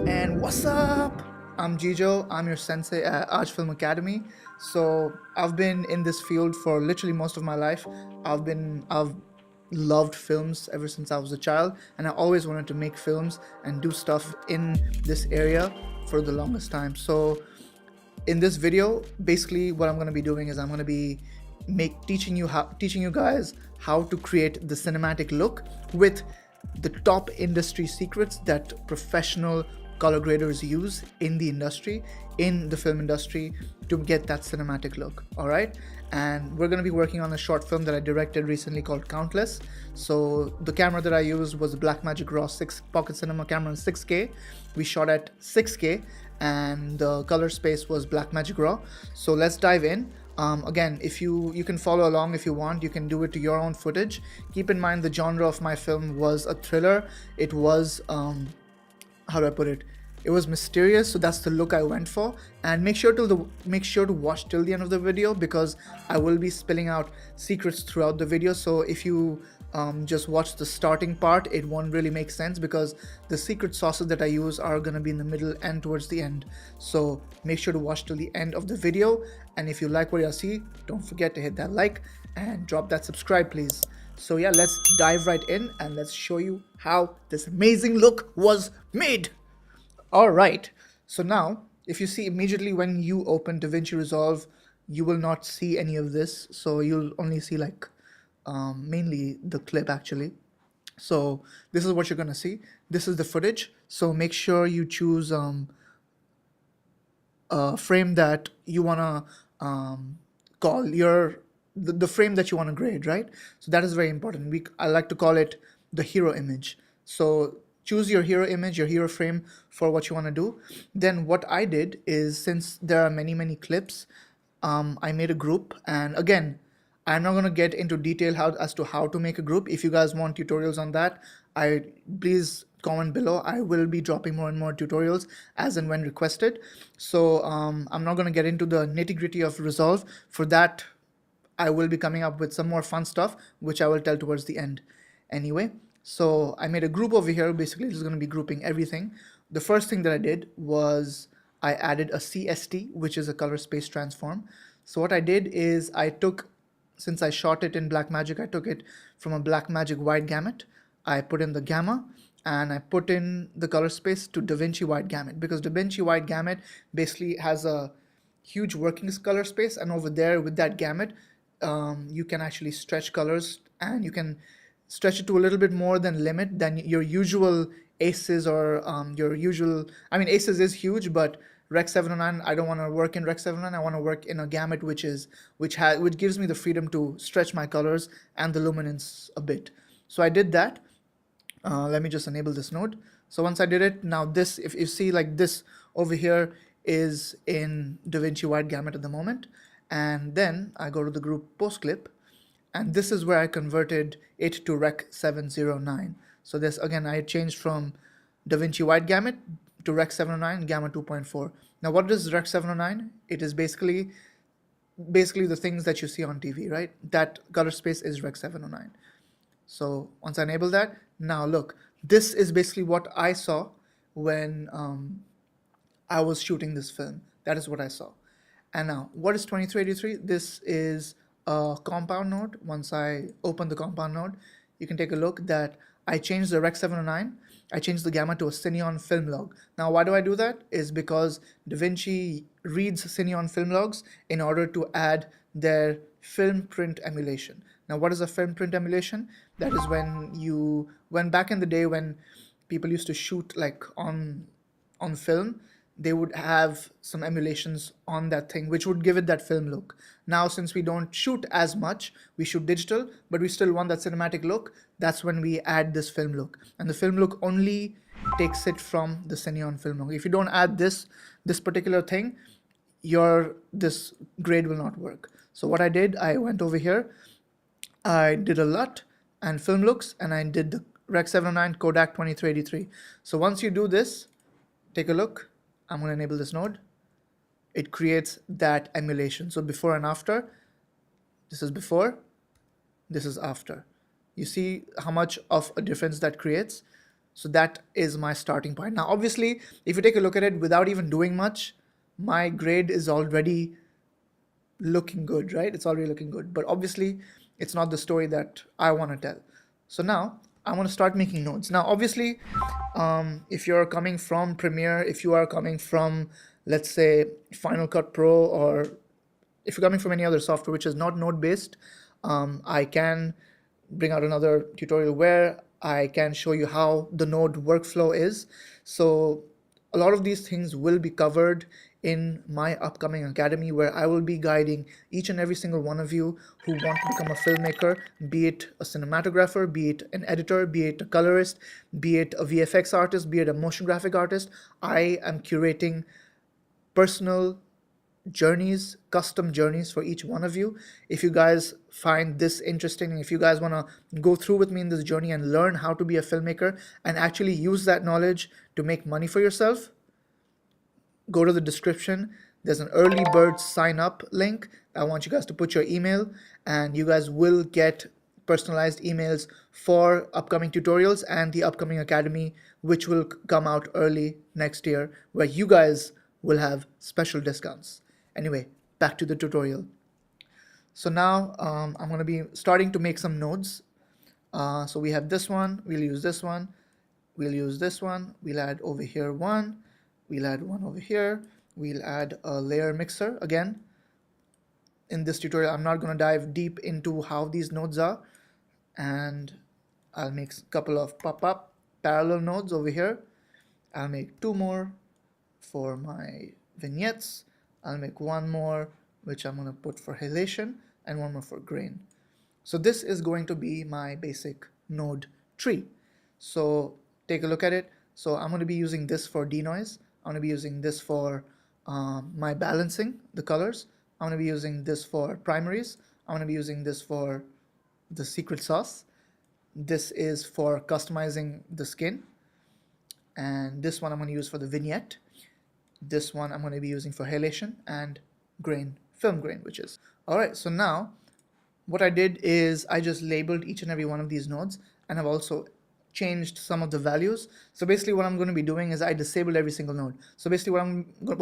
And what's up? I'm Jijo. I'm your sensei at Arch Film Academy. So I've been in this field for literally most of my life. I've loved films ever since I was a child, and I always wanted to make films and do stuff in this area for the longest time. So in this video, basically what I'm going to be doing is I'm going to be teaching you guys how to create the cinematic look with the top industry secrets that professional color graders use in the industry, in the film industry, to get that cinematic look. All right, and we're going to be working on a short film that I directed recently called Countless. So the camera that I used was a Blackmagic Raw 6 pocket cinema camera in 6K. We shot at 6K, and the color space was Blackmagic Raw. So let's dive in. Again, if you can follow along if you want, you can do it to your own footage. Keep in mind the genre of my film was a thriller. It was how do I put it? It was mysterious, so that's the look I went for. And make sure to watch till the end of the video, because I will be spilling out secrets throughout the video. So if you just watch the starting part, it won't really make sense, because the secret sauces that I use are gonna be in the middle and towards the end. So make sure to watch till the end of the video. And if you like what you see, don't forget to hit that like and drop that subscribe, please. So yeah, let's dive right in and let's show you how this amazing look was made. All right, so now if you see immediately when you open DaVinci Resolve, you will not see any of this. So you'll only see like mainly the clip actually. So this is what you're gonna see. This is the footage. So make sure you choose a frame that you wanna call the frame that you want to grade, right? So that is very important. I like to call it the hero image. So choose your hero image, your hero frame for what you want to do. Then what I did is, since there are many clips, I made a group. And again, I'm not going to get into detail as to how to make a group. If you guys want tutorials on that, please comment below. I will be dropping more and more tutorials as and when requested. So I'm not going to get into the nitty-gritty of Resolve. For that, I will be coming up with some more fun stuff, which I will tell towards the end. Anyway, so I made a group over here. Basically, this is going to be grouping everything. The first thing that I did was I added a CST, which is a color space transform. So what I did is since I shot it in Blackmagic, I took it from a Blackmagic wide gamut. I put in the gamma, and I put in the color space to DaVinci wide gamut, because DaVinci wide gamut basically has a huge working color space, and over there with that gamut, you can actually stretch colors, and you can stretch it to a little bit more than limit than your usual aces or your usual. I mean, aces is huge, but Rec 709, I don't want to work in Rec 709. I want to work in a gamut which gives me the freedom to stretch my colors and the luminance a bit. So I did that. Let me just enable this node. So once I did it, now this, if you see like this over here, is in DaVinci wide gamut at the moment. And then I go to the group post clip, and this is where I converted it to Rec 709. So this, again, I changed from DaVinci wide gamut to Rec 709 gamma 2.4. Now what is Rec 709? It is basically the things that you see on TV, right? That color space is Rec 709. So once I enable that, now look, this is basically what I saw when I was shooting this film. That is what I saw. And now, what is 2383? This is a compound node. Once I open the compound node, you can take a look that I changed the Rec 709. I changed the gamma to a Cineon film log. Now, why do I do that? Is because DaVinci reads Cineon film logs in order to add their film print emulation. Now, what is a film print emulation? That is when back in the day when people used to shoot like on film, they would have some emulations on that thing, which would give it that film look. Now, since we don't shoot as much, we shoot digital, but we still want that cinematic look. That's when we add this film look. And the film look only takes it from the Cineon film look. If you don't add this particular thing, this grade will not work. So what I did, I went over here, I did a LUT and film looks, and I did the Rec 709 Kodak 2383. So once you do this, take a look. I'm going to enable this node. It creates that emulation. So before and after, this is before, this is after. You see how much of a difference that creates? So that is my starting point. Now, obviously, if you take a look at it without even doing much, my grade is already looking good, right? It's already looking good. But obviously, it's not the story that I want to tell. So now I want to start making nodes. Now, obviously, if you're coming from Premiere, if you are coming from, let's say, Final Cut Pro, or if you're coming from any other software which is not node based, I can bring out another tutorial where I can show you how the node workflow is. So a lot of these things will be covered in my upcoming academy, where I will be guiding each and every single one of you who want to become a filmmaker, be it a cinematographer, be it an editor, be it a colorist, be it a VFX artist, be it a motion graphic artist. I am curating personal journeys, custom journeys for each one of you. If you guys find this interesting, if you guys want to go through with me in this journey and learn how to be a filmmaker and actually use that knowledge to make money for yourself, go to the description. There's an early bird sign up link. I want you guys to put your email, and you guys will get personalized emails for upcoming tutorials and the upcoming academy, which will come out early next year, where you guys will have special discounts. Anyway, back to the tutorial. So now I'm going to be starting to make some nodes. So we have this one, we'll use this one, we'll use this one, we'll add over here one, we'll add one over here, we'll add a layer mixer. Again, in this tutorial, I'm not going to dive deep into how these nodes are, and I'll make a couple of pop-up parallel nodes over here. I'll make 2 more for my vignettes. I'll make 1 more, which I'm going to put for halation, and 1 more for grain. So this is going to be my basic node tree. So take a look at it. So I'm going to be using this for denoise. I'm going to be using this for my balancing the colors. I'm going to be using this for primaries. I'm going to be using this for the secret sauce. This is for customizing the skin. And this one I'm going to use for the vignette. This one I'm going to be using for halation and grain, film grain, which is. All right, so now what I did is I just labeled each and every one of these nodes, and I've also changed some of the values. So basically what I'm going to be doing is I disabled every single node. So basically what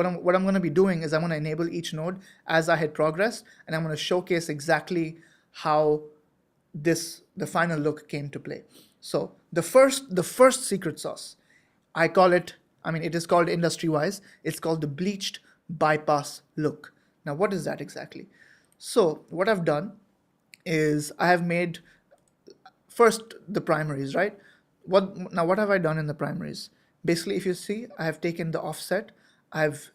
I'm going to be doing is I'm going to enable each node as I had progressed, and I'm going to showcase exactly how the final look came to play. So the first secret sauce, I call it, I mean, it is called industry-wise, it's called the bleached bypass look. Now, what is that exactly? So what I've done is I have made first the primaries, right? What have I done in the primaries? Basically, if you see, I have taken the offset, I've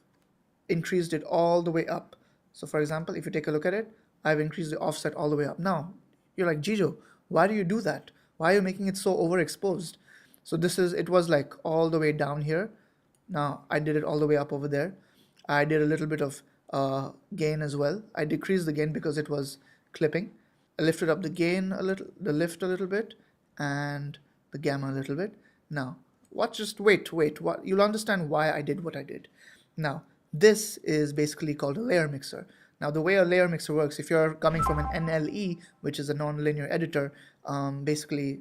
increased it all the way up. So for example, if you take a look at it, I've increased the offset all the way up. Now, you're like, Jijo, why do you do that? Why are you making it so overexposed? So it was like all the way down here. Now I did it all the way up over there. I did a little bit of gain as well. I decreased the gain because it was clipping. I lifted up the gain a little, the lift a little bit, and the gamma a little bit. Now, wait, what? You'll understand why I did what I did. Now, this is basically called a layer mixer. Now, the way a layer mixer works, if you're coming from an NLE, which is a non-linear editor, basically,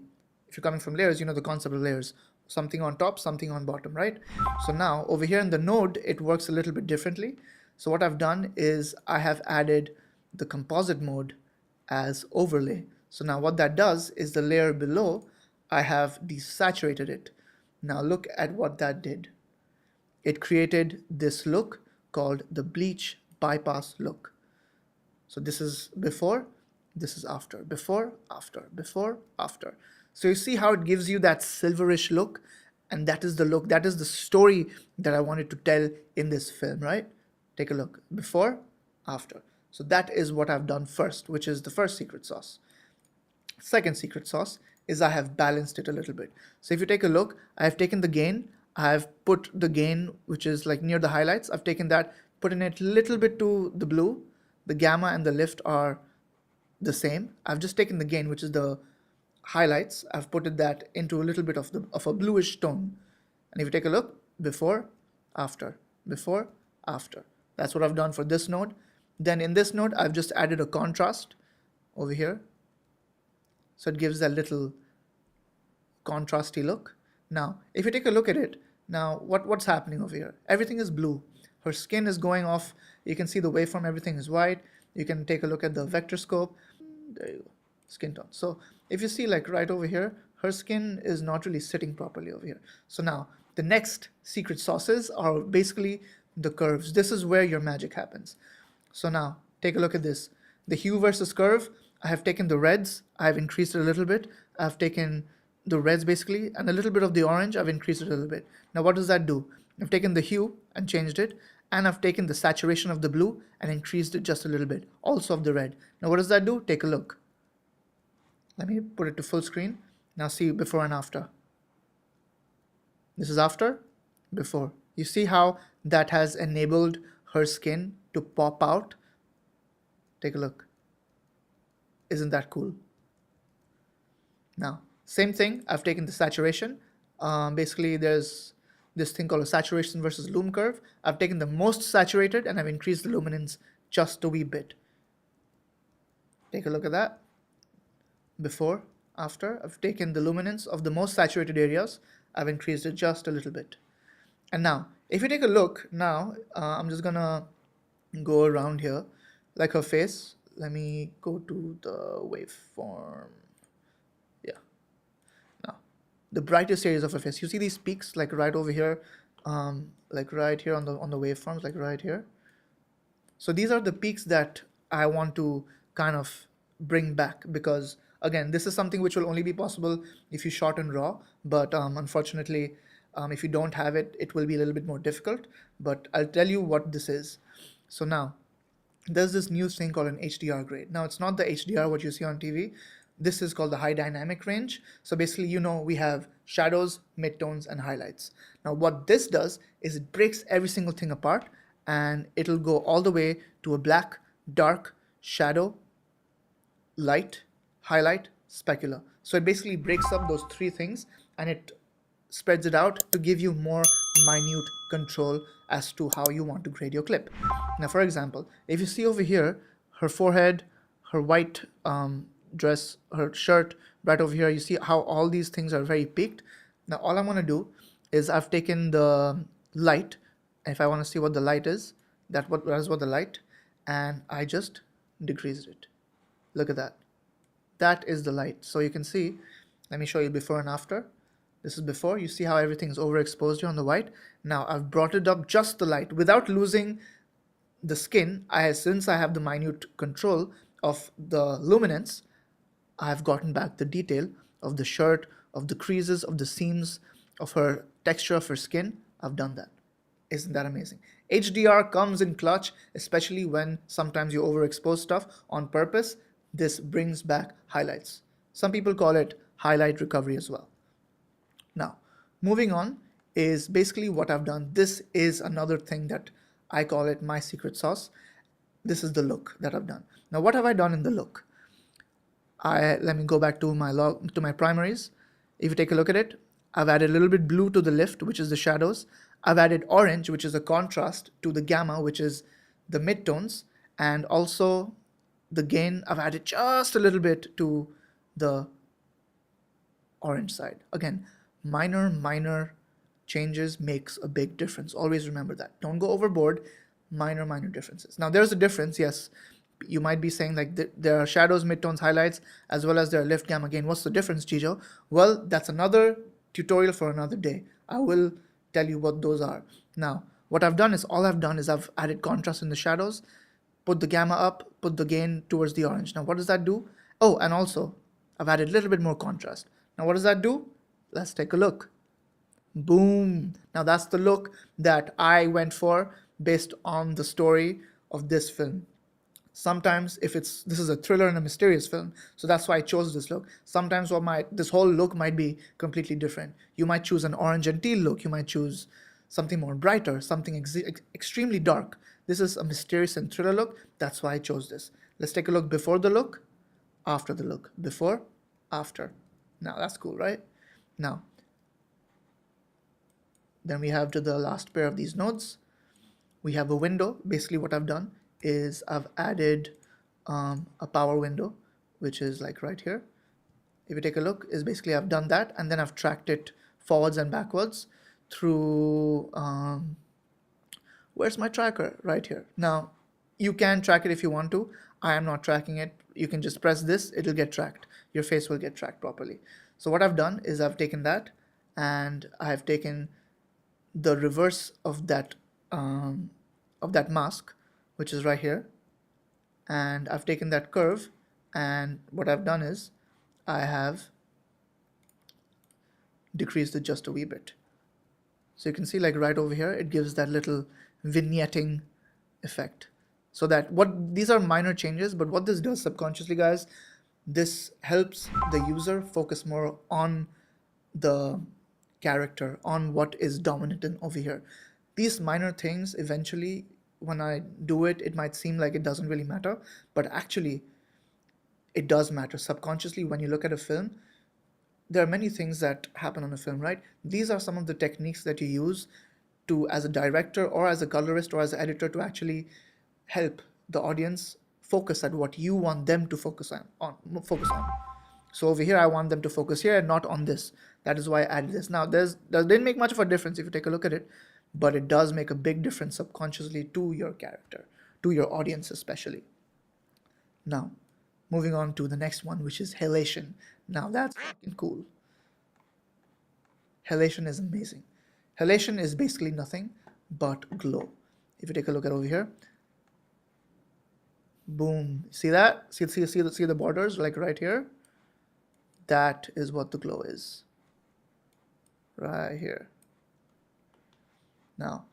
if you're coming from layers, you know the concept of layers. Something on top, something on bottom, right? So now, over here in the node, it works a little bit differently. So what I've done is I have added the composite mode as overlay. So now what that does is the layer below, I have desaturated it. Now look at what that did. It created this look called the bleach bypass look. So this is before, this is after, before, after, before, after. So you see how it gives you that silverish look, and that is the look, that is the story that I wanted to tell in this film, right? Take a look, before, after. So that is what I've done first, which is the first secret sauce. Second secret sauce is I have balanced it a little bit. So if you take a look, I have taken the gain, I've put the gain, which is like near the highlights, I've taken that, put in it a little bit to the blue. The gamma and the lift are the same. I've just taken the gain, which is the highlights, I've put that into a little bit of a bluish tone. And if you take a look, before, after, before, after. That's what I've done for this node. Then in this node, I've just added a contrast over here. So it gives that little contrasty look. Now, if you take a look at it, now what's happening over here? Everything is blue. Her skin is going off. You can see the waveform, everything is white. You can take a look at the vector scope. There you go, skin tone. So if you see like right over here, her skin is not really sitting properly over here. So now the next secret sauces are basically the curves. This is where your magic happens. So now take a look at this. The hue versus curve, I have taken the reds, I have increased it a little bit. I've taken the reds basically, and a little bit of the orange, I've increased it a little bit. Now what does that do? I've taken the hue and changed it, and I've taken the saturation of the blue and increased it just a little bit, also of the red. Now what does that do? Take a look. Let me put it to full screen. Now see before and after. This is after, before. You see how that has enabled her skin to pop out? Take a look. Isn't that cool? Now, same thing, I've taken the saturation. Basically, there's this thing called a saturation versus lume curve. I've taken the most saturated and I've increased the luminance just a wee bit. Take a look at that. Before, after, I've taken the luminance of the most saturated areas. I've increased it just a little bit. And now, if you take a look, now, I'm just gonna go around here, like her face. Let me go to the waveform. Yeah. Now, the brightest areas of her face. You see these peaks, like right over here, like right here on the waveforms, like right here. So these are the peaks that I want to kind of bring back, because again, this is something which will only be possible if you shot in RAW, but unfortunately, if you don't have it, it will be a little bit more difficult, but I'll tell you what this is. So now, there's this new thing called an HDR grade. Now, it's not the HDR what you see on TV. This is called the high dynamic range. So basically, you know, we have shadows, midtones, and highlights. Now, what this does is it breaks every single thing apart, and it'll go all the way to a black, dark, shadow, light, highlight, specular. So it basically breaks up those three things and it spreads it out to give you more minute control as to how you want to grade your clip. Now, for example, if you see over here, her forehead, her white dress, her shirt, right over here, you see how all these things are very peaked. Now, all I'm going to do is I've taken the light. If I want to see what the light is, that is what the light, and I just decreased it. Look at that. That is the light. So you can see, let me show you before and after. This is before. You see how everything is overexposed here on the white. Now I've brought it up just the light without losing the skin. Since I have the minute control of the luminance, I've gotten back the detail of the shirt, of the creases, of the seams, of her texture of her skin. I've done that. Isn't that amazing? HDR comes in clutch, especially when sometimes you overexpose stuff on purpose. This brings back highlights. Some people call it highlight recovery as well. Now, moving on is basically what I've done. This is another thing that I call it my secret sauce. This is the look that I've done. Now, what have I done in the look? Let me go back to my primaries. If you take a look at it, I've added a little bit blue to the lift, which is the shadows. I've added orange, which is a contrast, to the gamma, which is the midtones, and also the gain, I've added just a little bit to the orange side. Again, minor changes makes a big difference. Always remember that. Don't go overboard. Minor differences. Now, there's a difference, yes. You might be saying like there are shadows, midtones, highlights, as well as there are lift, gamma, gain. What's the difference, Chijo? Well, that's another tutorial for another day. I will tell you what those are. Now, what I've done is I've added contrast in the shadows, put the gamma up, put the gain towards the orange. Now, what does that do? Oh, and also, I've added a little bit more contrast. Now, what does that do? Let's take a look. Boom. Now, that's the look that I went for based on the story of this film. Sometimes this is a thriller and a mysterious film, so that's why I chose this look. Sometimes this whole look might be completely different. You might choose an orange and teal look. You might choose something more brighter, something extremely dark. This is a mysterious and thriller look. That's why I chose this. Let's take a look before the look, after the look. Before, after. Now, that's cool, right? Now, then we have to the last pair of these nodes. We have a window. Basically, what I've done is I've added a power window, which is like right here. if you take a look, is basically I've done that, and then I've tracked it forwards and backwards through, where's my tracker? Right here. Now, you can track it if you want to. I am not tracking it. You can just press this, it'll get tracked. Your face will get tracked properly. So what I've done is I've taken that, and I've taken the reverse of that mask, which is right here, and I've taken that curve, and what I've done is I have decreased it just a wee bit. So you can see, like right over here, it gives that little vignetting effect. So that these are minor changes, but what this does subconsciously, guys, this helps the user focus more on the character, on what is dominant in over here. These minor things, eventually, when I do it, it might seem like it doesn't really matter, but actually it does matter. Subconsciously, when you look at a film, there are many things that happen on a film, right? These are some of the techniques that you use to, as a director or as a colorist or as an editor, to actually help the audience focus at what you want them to focus on. So over here, I want them to focus here and not on this. That is why I added this. Now, that didn't make much of a difference if you take a look at it, but it does make a big difference subconsciously to your character, to your audience especially. Now, moving on to the next one, which is halation. Now, that's fucking cool. Halation is amazing. Halation is basically nothing but glow. If you take a look at over here, boom, see that? See the borders, like right here? That is what the glow is. Right here. Now,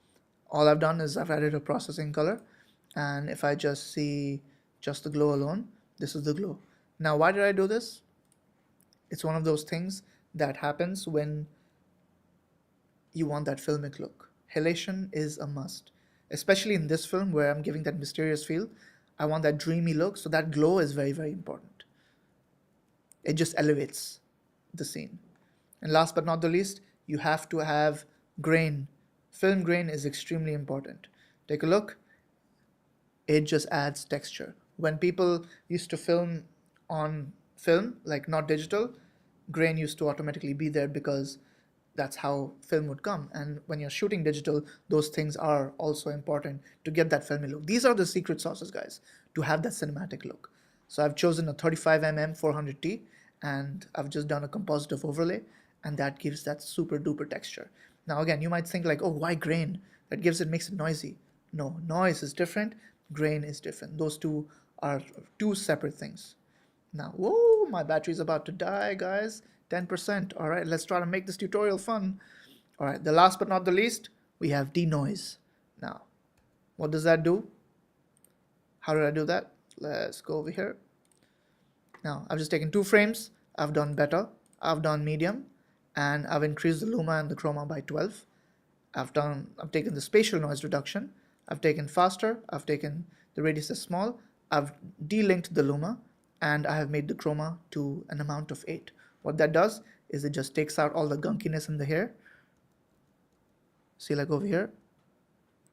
all I've done is I've added a processing color, and if I just see just the glow alone, this is the glow. Now, why did I do this? It's one of those things that happens when you want that filmic look. Halation is a must, especially in this film where I'm giving that mysterious feel. I want that dreamy look, so that glow is very, very important. It just elevates the scene. And last but not the least, you have to have grain. Film grain is extremely important. Take a look. It just adds texture. When people used to film on film, like not digital, grain used to automatically be there because that's how film would come. And when you're shooting digital, those things are also important to get that filmy look. These are the secret sauces, guys, to have that cinematic look. So I've chosen a 35mm 400T, and I've just done a compositive overlay, and that gives that super duper texture. Now again, you might think like, oh, why grain? That makes it noisy. No, noise is different, grain is different. Those two are two separate things. Now, whoa, my battery's about to die, guys. 10%. All right, let's try to make this tutorial fun. All right, the last but not the least, we have denoise. Now, what does that do? How did I do that? Let's go over here. Now, I've just taken 2 frames. I've done beta, I've done medium, and I've increased the luma and the chroma by 12. I've taken the spatial noise reduction. I've taken faster. I've taken the radius as small. I've delinked the luma, and I have made the chroma to an amount of 8. What that does is it just takes out all the gunkiness in the hair. See, like over here,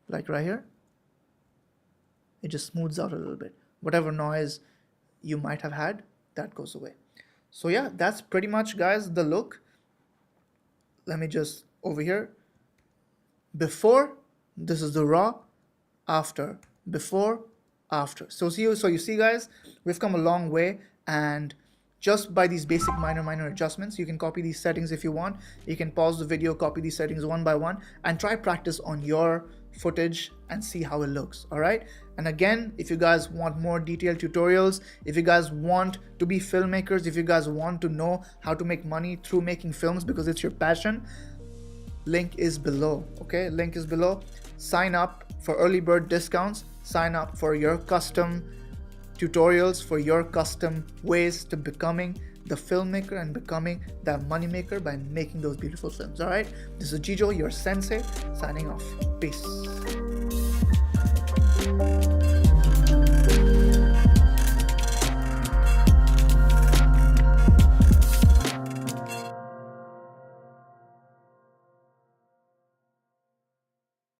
like right here, it just smooths out a little bit. Whatever noise you might have had, that goes away. So yeah, that's pretty much, guys, the look. Let me just over here. Before, this is the raw. After, before, after. So you see, guys, we've come a long way, and just by these basic minor adjustments, you can copy these settings if you want. You can pause the video, copy these settings one by one, and try practice on your footage and see how it looks. All right. And again, if you guys want more detailed tutorials, if you guys want to be filmmakers, if you guys want to know how to make money through making films because it's your passion, link is below. Okay, link is below. Sign up for early bird discounts. Sign up for your custom tutorials, for your custom ways to becoming the filmmaker and becoming that moneymaker by making those beautiful films. All right, this is Jijo, your sensei, signing off. Peace.